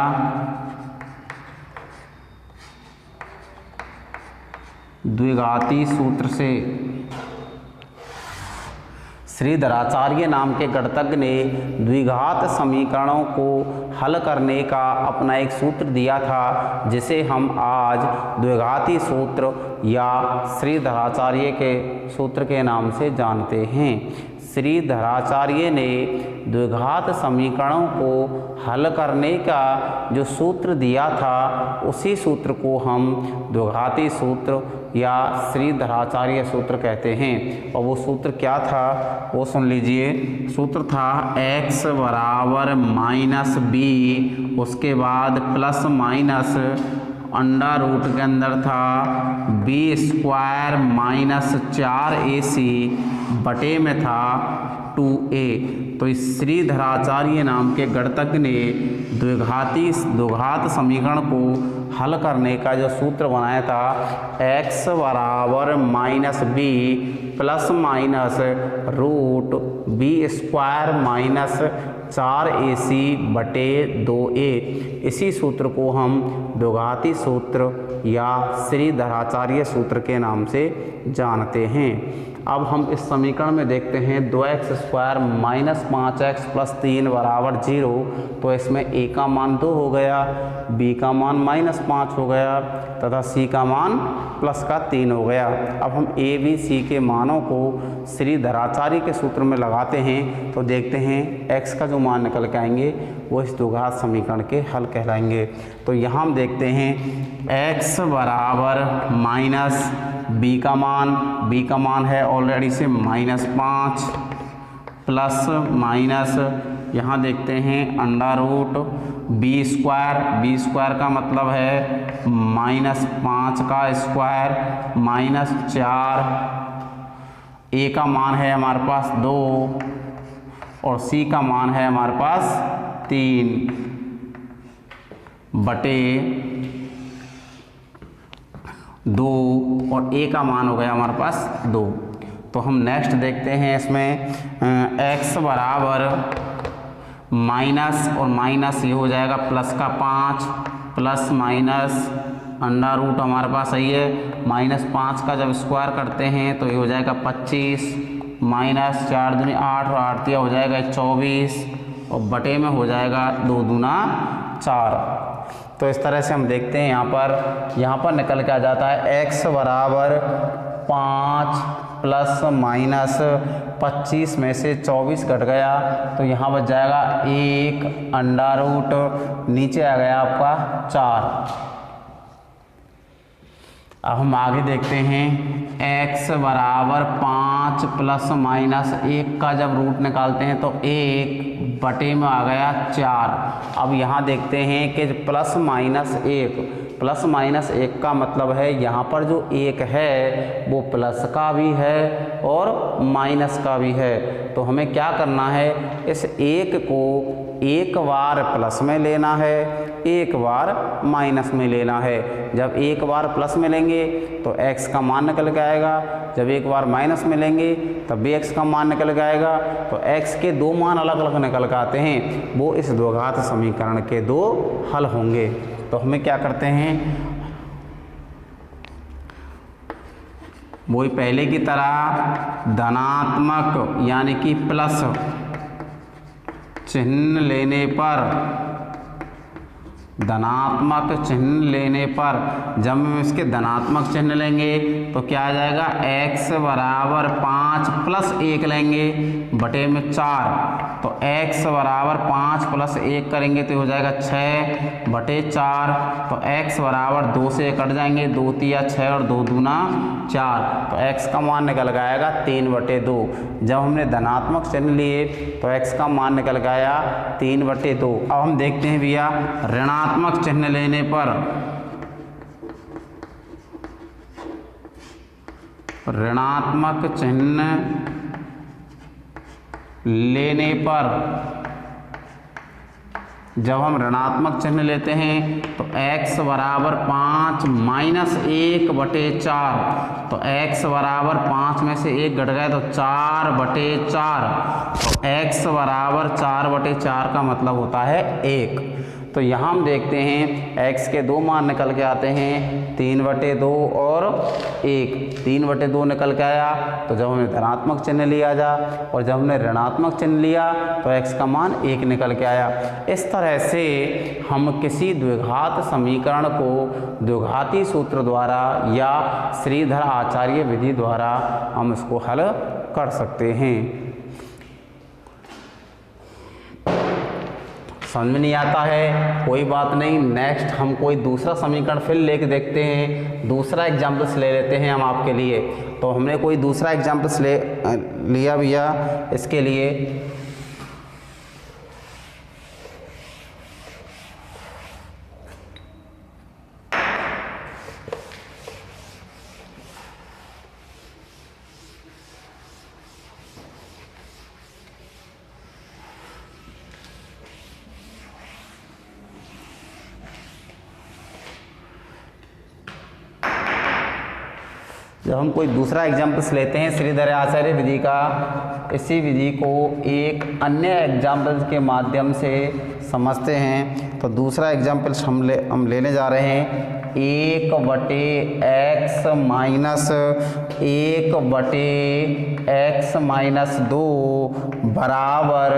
द्विघाती सूत्र से श्रीधराचार्य नाम के गणितज्ञ ने द्विघात समीकरणों को हल करने का अपना एक सूत्र दिया था, जिसे हम आज द्विघाती सूत्र या श्रीधराचार्य के सूत्र के नाम से जानते हैं। श्रीधराचार्य ने द्विघात समीकरणों को हल करने का जो सूत्र दिया था उसी सूत्र को हम द्विघाती सूत्र या श्रीधराचार्य सूत्र कहते हैं। और वो सूत्र क्या था वो सुन लीजिए। सूत्र था x बराबर -b, उसके बाद प्लस माइनस अंडर रूट के अंदर था b² माइनस 4ac बटे में था 2a। तो इस श्रीधराचार्य नाम के गणितज्ञ ने द्विघात समीकरण को हल करने का जो सूत्र बनाया था x बराबर -b plus minus root b² minus 4ac बटे 2a। इसी सूत्र को हम द्विघाती सूत्र या श्रीधराचार्य सूत्र के नाम से जानते हैं। अब हम इस समीकरण में देखते हैं 2x² माइनस 5x प्लस 3 बराबर 0। तो इसमें a का मान 2 हो गया, b का मान -5 हो गया तथा c का मान प्लस का 3 हो गया। अब हम a b c के मानों को श्रीधराचार्य के सूत्र में लगाते हैं तो देखते हैं x का जो मान निकल के आएंगे वो इस द्विघात समीकरण के हल कहलाएंगे। तो यहाँ हम देखते हैं x बराबर माइनस b का मान है ऑलरेडी से -5 प्लस माइनस यहाँ देखते हैं अंडर रूट b² का मतलब है -5 का स्क्वायर -4, a का मान है हमारे पास 2 और c का मान है हमारे पास 3 बटे 2 और a का मान हो गया हमारे पास 2। तो हम नेक्स्ट देखते हैं इसमें x बराबर माइनस और माइनस ये हो जाएगा प्लस का 5 प्लस माइनस अंडर रूट हमारे पास सही है -5 का जब स्क्वायर करते हैं तो ये हो जाएगा 25 माइनस 4 दूनी 8 और 8 हो जाएगा 24 और बटे में हो जाएगा 2 दूना 4। तो इस तरह से हम देखते हैं यहाँ पर निकल के आ जाता है x बराबर 5 प्लस माइनस 25 में से 24 कट गया तो यहाँ बच जाएगा 1 अंडर रूट, नीचे आ गया आपका 4। अब हम आगे देखते हैं x बराबर 5 प्लस माइनस 1 का जब रूट निकालते हैं तो 1 बटे में आ गया 4। अब यहाँ देखते हैं कि प्लस माइनस 1 का मतलब है यहाँ पर जो 1 है वो प्लस का भी है और माइनस का भी है। तो हमें क्या करना है, इस 1 को एक बार प्लस में लेना है, एक बार माइनस में लेना है। जब एक बार प्लस में लेंगे तो x का मान निकल के आएगा, जब एक बार माइनस में लेंगे तब भी x का मान निकल के आएगा। तो x के दो मान अलग अलग निकल के आते हैं, वो इस द्विघात समीकरण के दो हल होंगे। तो हमें क्या करते हैं, वही पहले की तरह धनात्मक यानी कि प्लस चिन्ह लेने पर, धनात्मक चिन्ह लेने पर जब हम इसके धनात्मक चिन्ह लेंगे तो क्या आ जाएगा, x बराबर 5 प्लस 1 लेंगे बटे में 4। तो x बराबर 5 प्लस 1 करेंगे तो हो जाएगा 6 बटे 4। तो x बराबर 2 से कट जाएंगे, 2 तिया 6 और 2 दूना 4। तो x का मान निकल गया 3 बटे 2। जब हमने धनात्मक चिन्ह लिए तो x का मान निकल गया 3 बटे 2। अब हम देखते हैं भैया ऋणात्मक चिन्ह लेने पर, ऋणात्मक चिन्ह लेने पर जब हम ऋणात्मक चिन्ह लेते हैं तो x बराबर 5 माइनस 1 बटे 4। तो x बराबर 5 में से 1 घट गया तो 4 बटे 4। तो x बराबर 4 बटे 4 का मतलब होता है 1। तो यहाँ हम देखते हैं x के दो मान निकल के आते हैं, 3 बटे 2 और 1। 3 बटे 2 निकल के आया तो जब हमने धनात्मक चिन्ह लिया जा, और जब हमने ऋणात्मक चिन्ह लिया तो x का मान 1 निकल के आया। इस तरह से हम किसी द्विघात समीकरण को द्विघाती सूत्र द्वारा या श्रीधर आचार्य विधि द्वारा हम इसको हल कर सकते हैं। समझ में नहीं आता है कोई बात नहीं, नेक्स्ट हम कोई दूसरा समीकरण फिर लेके देखते हैं, दूसरा एग्जाम्पल्स ले लेते हैं हम आपके लिए। तो हमने कोई दूसरा एग्जाम्पल्स लिया भैया इसके लिए। जब हम कोई दूसरा एग्जाम्पल्स लेते हैं श्रीधर आचार्य विधि का, इसी विधि को एक अन्य एग्जाम्पल्स के माध्यम से समझते हैं। तो दूसरा एग्जाम्पल्स हम लेने जा रहे हैं 1 बटे x माइनस 1 बटे x माइनस 2 बराबर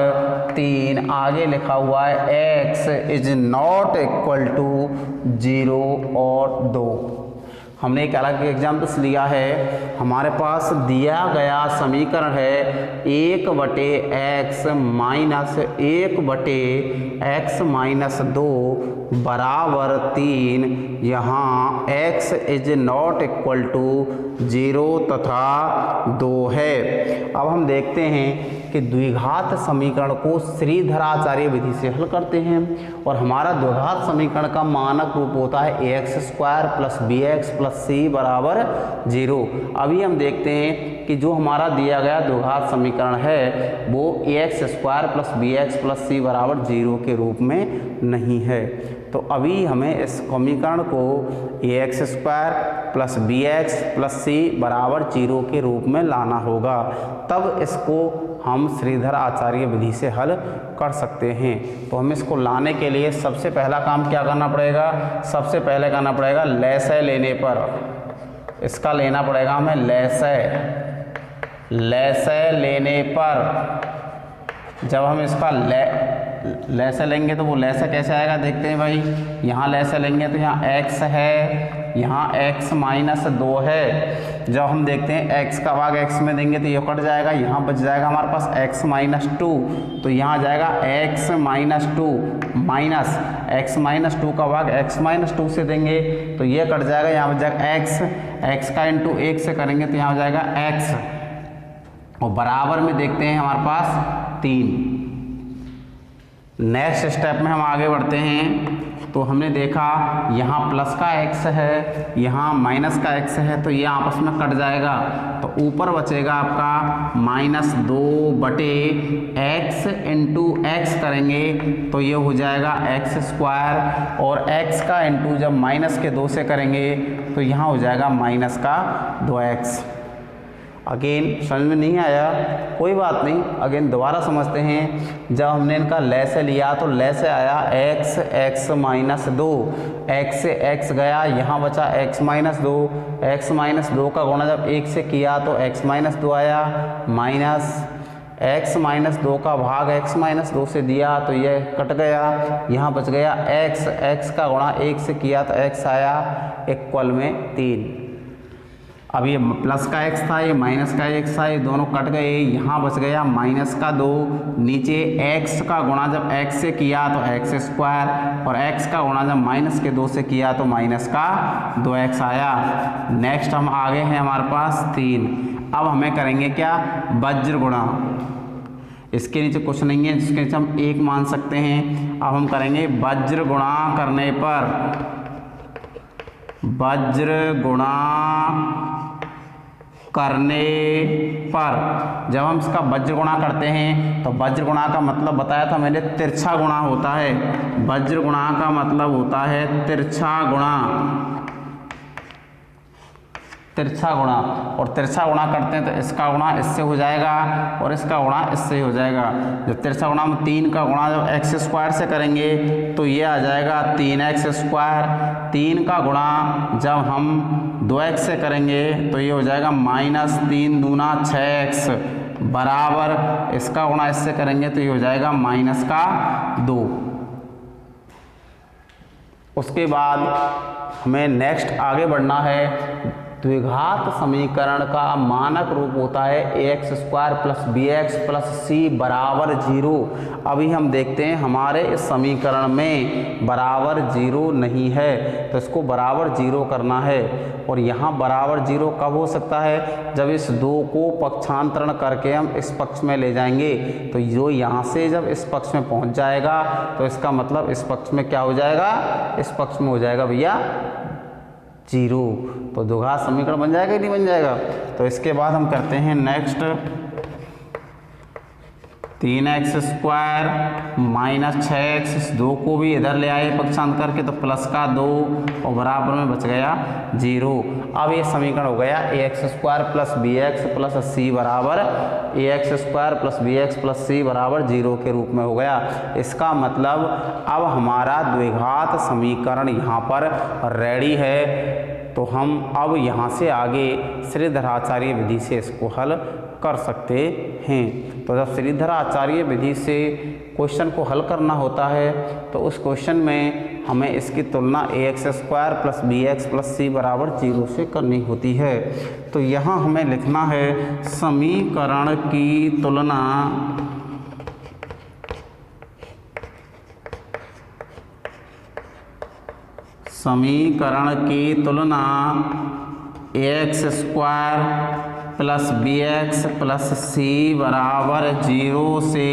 3। आगे लिखा हुआ है x is not equal to 0 और 2। हमने एक अलग एग्जाम्पल्स लिया है, हमारे पास दिया गया समीकरण है 1 बटे एक्स माइनस 1 बटे एक्स माइनस 2 बराबर 3। यहाँ x is not equal to 0 तथा 2 है। अब हम देखते हैं कि द्विघात समीकरण को श्रीधराचार्य विधि से हल करते हैं, और हमारा द्विघात समीकरण का मानक रूप होता है ax square plus b x plus c बराबर 0। अभी हम देखते हैं कि जो हमारा दिया गया द्विघात समीकरण है वो ax square plus b x plus c बराबर 0 के रूप में नहीं है। तो अभी हमें इस समीकरण को ax square plus b x plus c बराबर 0 के रूप में लाना होगा, तब इसको हम श्रीधर आचार्य विधि से हल कर सकते हैं। तो हम इसको लाने के लिए सबसे पहला काम क्या करना पड़ेगा, सबसे पहले करना पड़ेगा लसाय लेने पर, इसका लेना पड़ेगा हमें लसाय। लसाय लेने पर जब हम इसका लैसा लेंगे तो वो लैसा कैसे आएगा देखते हैं भाई। यहाँ लैसा लेंगे तो यहाँ x है, यहाँ x माइनस 2 है। जब हम देखते हैं x का भाग x में देंगे तो ये कट जाएगा, यहाँ बच जाएगा हमारे पास x माइनस 2, तो यहाँ आ जाएगा x minus 2 minus x minus 2 का भाग x माइनस 2 से देंगे तो ये कट जाएगा, यहाँ बच जाएगा x का इंटू 1 से करेंगे तो यहाँ हो जाएगा x, और बराबर में देखते हैं हमारे पास 3। नेक्स्ट स्टेप में हम आगे बढ़ते हैं तो हमने देखा यहाँ प्लस का x है, यहाँ माइनस का x है, तो ये आपस में कट जाएगा, तो ऊपर बचेगा आपका -2/x इंटू x करेंगे तो ये हो जाएगा x², और x का इंटू जब माइनस के 2 से करेंगे तो यहाँ हो जाएगा -2x। अगेन समझ में नहीं आया कोई बात नहीं, अगेन दोबारा समझते हैं। जब हमने इनका लैसे लिया तो लैसे आया x माइनस 2, x से x गया, यहाँ बचा x माइनस 2, x माइनस 2 का गुणा जब 1 से किया तो x माइनस 2 आया, माइनस x माइनस 2 का भाग x माइनस 2 से दिया तो ये कट गया, यहाँ बच गया x का गुणा 1 से किया तो x आया इक्वल में 3। अब ये प्लस का x था, ये माइनस का x था, ये दोनों कट गए, यहाँ बच गया माइनस का 2, नीचे x का गुणा जब x से किया तो x², और x का गुणा जब माइनस के 2 से किया तो माइनस का 2x आया। नेक्स्ट हम आगे हैं हमारे पास 3। अब हमें करेंगे क्या, वज्र गुणा। इसके नीचे कुछ नहीं है जिसके नीचे हम 1 मान सकते हैं। अब हम करेंगे वज्र गुणा करने पर, वज्र गुणा करने पर जब हम इसका वज्र गुणा करते हैं तो वज्र गुणा का मतलब बताया था मैंने तिरछा गुणा होता है। वज्र गुणा का मतलब होता है तिरछा गुणा, तिरछा गुणा, और तिरछा गुणा करते हैं तो इसका गुणा इससे हो जाएगा और इसका गुणा इससे हो जाएगा। जब तिरछा गुणा में 3 का गुणा जब x² से करेंगे तो ये आ जाएगा 3x²। 3 का गुणा जब हम 2x से करेंगे तो ये हो जाएगा -3 दूना 6x, बराबर इसका गुणा इससे करेंगे तो ये हो जाएगा -2। उसके बाद हमें नेक्स्ट आगे बढ़ना है। द्विघात समीकरण का मानक रूप होता है ax² + bx + c बराबर 0। अभी हम देखते हैं हमारे इस समीकरण में बराबर 0 नहीं है तो इसको बराबर 0 करना है। और यहाँ बराबर 0 कब हो सकता है, जब इस 2 को पक्षांतरण करके हम इस पक्ष में ले जाएंगे तो जो यहाँ से जब इस पक्ष में पहुँच जाएगा तो इसका मतलब इस पक्ष में क्या हो जाएगा, इस पक्ष में हो जाएगा भैया 0। तो द्विघात समीकरण बन जाएगा कि नहीं बन जाएगा। तो इसके बाद हम करते हैं नेक्स्ट 3x² - 6x, इस 2 को भी इधर ले आए पक्षांतर करके तो प्लस का 2 और बराबर में बच गया 0। अब ये समीकरण हो गया ax² + bx + c बराबर ax² + bx + c बराबर 0 के रूप में हो गया। इसका मतलब अब हमारा द्विघात समीकरण यहाँ पर रेडी है। तो हम अब यहाँ से आगे श्रीधराचार्य विधि से इसको हल कर सकते हैं। तो जब श्रीधराचार्य विधि से क्वेश्चन को हल करना होता है तो उस क्वेश्चन में हमें इसकी तुलना ax² + bx + c बराबर 0 से करनी होती है। तो यहाँ हमें लिखना है समीकरण की तुलना ax² + bx + c बराबर 0 से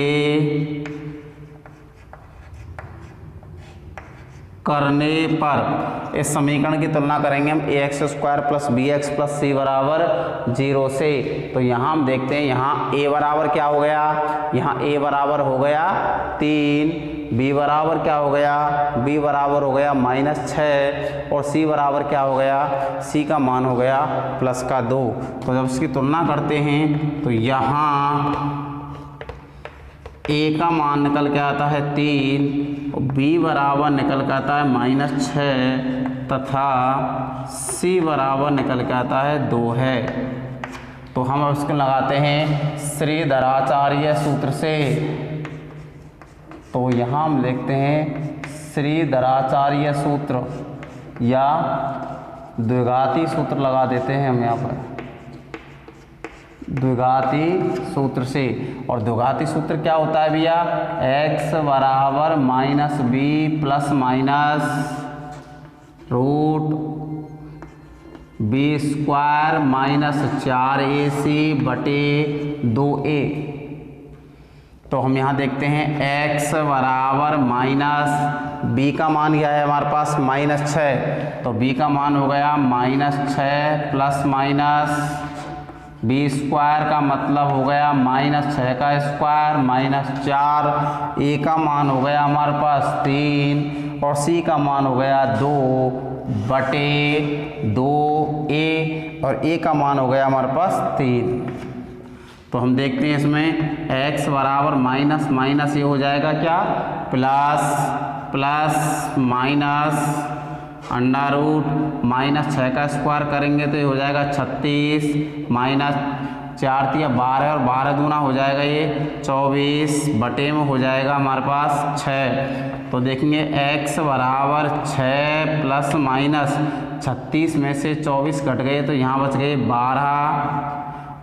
करने पर, इस समीकरण की तुलना करेंगे हम ax² + bx + c बराबर 0 से। तो यहाँ हम देखते हैं यहाँ a बराबर क्या हो गया, यहाँ a बराबर हो गया 3, b बराबर क्या हो गया, b बराबर हो गया -6 और c बराबर क्या हो गया, c का मान हो गया +2। तो जब इसकी तुलना करते हैं तो यहाँ a का मान निकल के आता है 3 और b बराबर निकल के आता है -6 तथा c बराबर निकल के आता है 2 है। तो हम इसको लगाते हैं श्रीधराचार्य सूत्र से। तो यहाँ हम देखते हैं श्रीधराचार्य सूत्र या द्विघाती सूत्र लगा देते हैं हम यहाँ पर, द्विघाती सूत्र से। और द्विघाती सूत्र क्या होता है भैया, x बराबर minus b plus minus root b square minus 4ac बटे 2a। तो हम यहाँ देखते हैं x बराबर माइनस बी का मान क्या है हमारे पास -6, तो b का मान हो गया -6 प्लस माइनस बी स्क्वायर का मतलब हो गया -6 का स्क्वायर -4, a का मान हो गया हमारे पास 3 और c का मान हो गया 2 बटे 2a और a का मान हो गया हमारे पास 3। तो हम देखते हैं इसमें x बराबर माइनस माइनस ये हो जाएगा क्या, प्लस प्लस माइनस अंडा रूट -6 का स्क्वायर करेंगे तो ये हो जाएगा 36 -4 3 12 और 12 दूना हो जाएगा ये 24 बटे में हो जाएगा हमारे पास 6। तो देखेंगे x बराबर 6 प्लस माइनस 36 में से 24 कट गए तो यहाँ बच गए 12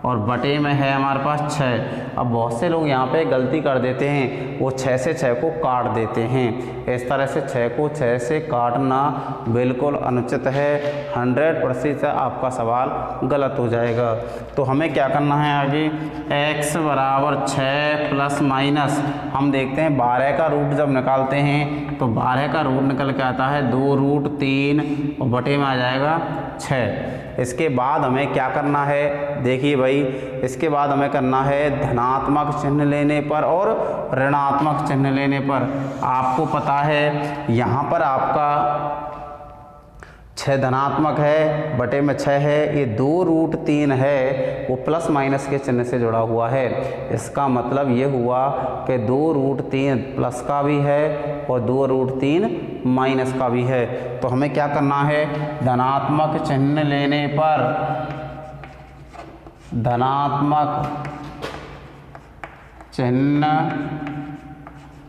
और बटे में है हमारे पास 6। अब बहुत से लोग यहाँ पे गलती कर देते हैं, वो 6 से 6 को काट देते हैं। इस तरह से 6 को 6 से काटना बिल्कुल अनुचित है, 100% आपका सवाल गलत हो जाएगा। तो हमें क्या करना है आगे, x बराबर 6 प्लस माइनस हम देखते हैं 12 का रूट जब निकालते हैं तो 12 का रूट निकल के आता है 2√3 और बटे में आ जाएगा 6। इसके बाद हमें क्या करना है, देखिए भाई इसके बाद हमें करना है धनात्मक चिन्ह लेने पर और ऋणात्मक चिन्ह लेने पर। आपको पता है यहाँ पर आपका 6 धनात्मक है बटे में 6 है, ये 2√3 है वो प्लस माइनस के चिन्ह से जुड़ा हुआ है। इसका मतलब ये हुआ कि 2√3 प्लस का भी है और 2√3 माइनस का भी है। तो हमें क्या करना है, धनात्मक चिन्ह लेने पर, धनात्मक चिन्ह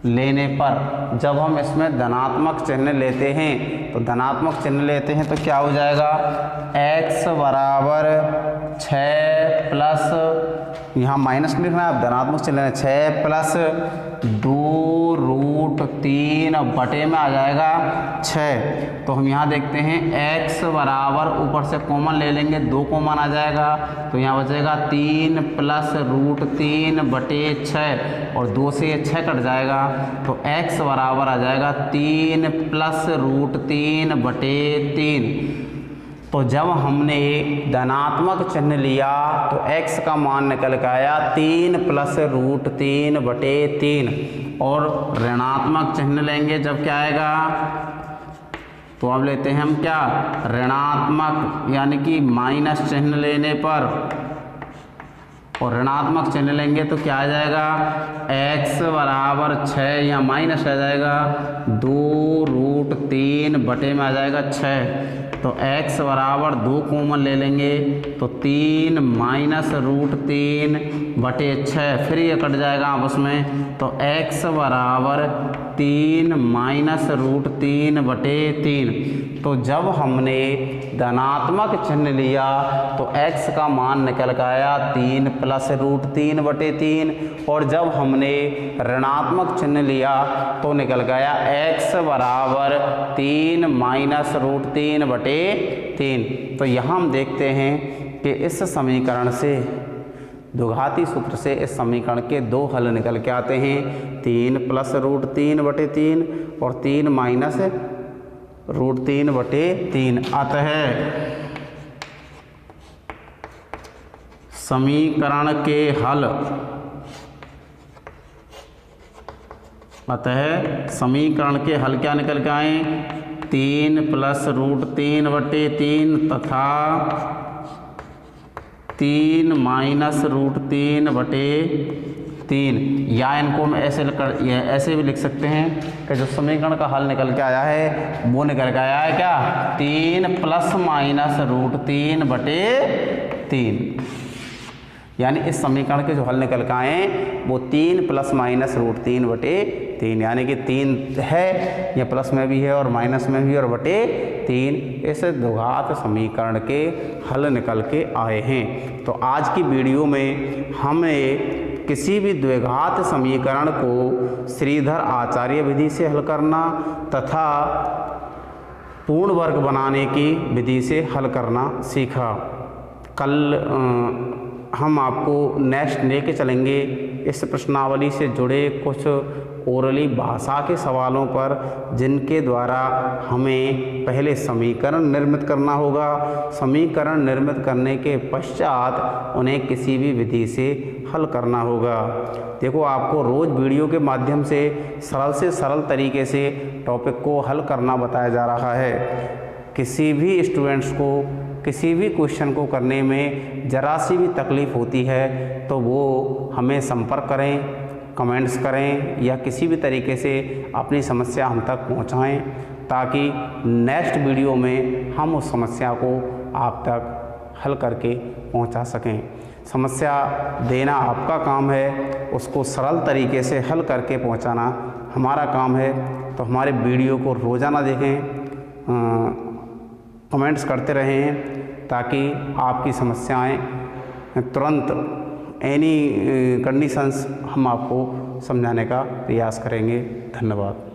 लेने पर जब हम इसमें धनात्मक चिन्ह लेते हैं तो धनात्मक चिन्ह लेते हैं तो क्या हो जाएगा, x बराबर 6 प्लस, यहाँ माइनस नहीं लिखना है, धनात्मक चिन्ह लेना 6 प्लस 2√3 बटे में आ जाएगा 6। तो हम यहाँ देखते हैं x बराबर ऊपर से कॉमन ले लेंगे, 2 कॉमन आ जाएगा तो यहाँ बचेगा 3 प्लस √3 बटे 6 और 2 से 6 कट जाएगा तो x बराबर आ जाएगा 3 प्लस √3 बटे 3। तो जब हमने धनात्मक चिन्ह लिया तो x का मान निकल के आया 3 प्लस √3 बटे 3 और ऋणात्मक चिन्ह लेंगे जब क्या आएगा, तो अब लेते हैं हम क्या, ऋणात्मक यानी कि माइनस चिन्ह लेने पर, और ऋणात्मक चिन्ह लेंगे तो क्या आ जाएगा, x बराबर 6 या माइनस आ जाएगा 2√3 बटे में आ जाएगा 6। तो x बराबर 2 कॉमन ले लेंगे तो 3 माइनस √3 बटे 6, फिर ये कट जाएगा आपस में तो x बराबर 3 माइनस √3 बटे 3। तो जब हमने धनात्मक चिन्ह लिया तो x का मान निकल कर आया 3 प्लस √3 बटे 3 और जब हमने ऋणात्मक चिन्ह लिया तो निकल गया x बराबर 3 माइनस √3 बटे 3। तो यहाँ हम देखते हैं कि इस समीकरण से, द्विघाती सूत्र से इस समीकरण के 2 हल निकल के आते हैं, 3 प्लस √3 बटे 3 और 3 माइनस √3 बटे 3। अतः समीकरण के हल, अतः समीकरण के हल क्या निकल के आए, 3 प्लस √3 बटे 3 तथा 3 माइनस √3 बटे 3, या इनको हम ऐसे भी लिख सकते हैं कि जो समीकरण का हल निकल के आया है वो निकल के आया है क्या, 3 प्लस माइनस √3 बटे 3। यानी इस समीकरण के जो हल निकल के आए वो 3 ± √3/3, यानी कि 3 है, ये प्लस में भी है और माइनस में भी और बटे 3, इस द्विघात समीकरण के हल निकल के आए हैं। तो आज की वीडियो में हमें किसी भी द्विघात समीकरण को श्रीधर आचार्य विधि से हल करना तथा पूर्ण वर्ग बनाने की विधि से हल करना सीखा। कल हम आपको नेक्स्ट लेके चलेंगे इस प्रश्नावली से जुड़े कुछ ओरली भाषा के सवालों पर, जिनके द्वारा हमें पहले समीकरण निर्मित करना होगा। समीकरण निर्मित करने के पश्चात उन्हें किसी भी विधि से हल करना होगा। देखो, आपको रोज़ वीडियो के माध्यम से सरल तरीके से टॉपिक को हल करना बताया जा रहा है। किसी भी स्टूडेंट्स को किसी भी क्वेश्चन को करने में ज़रा सी भी तकलीफ़ होती है तो वो हमें संपर्क करें, कमेंट्स करें या किसी भी तरीके से अपनी समस्या हम तक पहुंचाएं, ताकि नेक्स्ट वीडियो में हम उस समस्या को आप तक हल करके पहुंचा सकें। समस्या देना आपका काम है, उसको सरल तरीके से हल करके पहुंचाना हमारा काम है। तो हमारे वीडियो को रोज़ाना देखें, कमेंट्स करते रहें, ताकि आपकी समस्याएं तुरंत एनी कंडीशंस हम आपको समझाने का प्रयास करेंगे। धन्यवाद।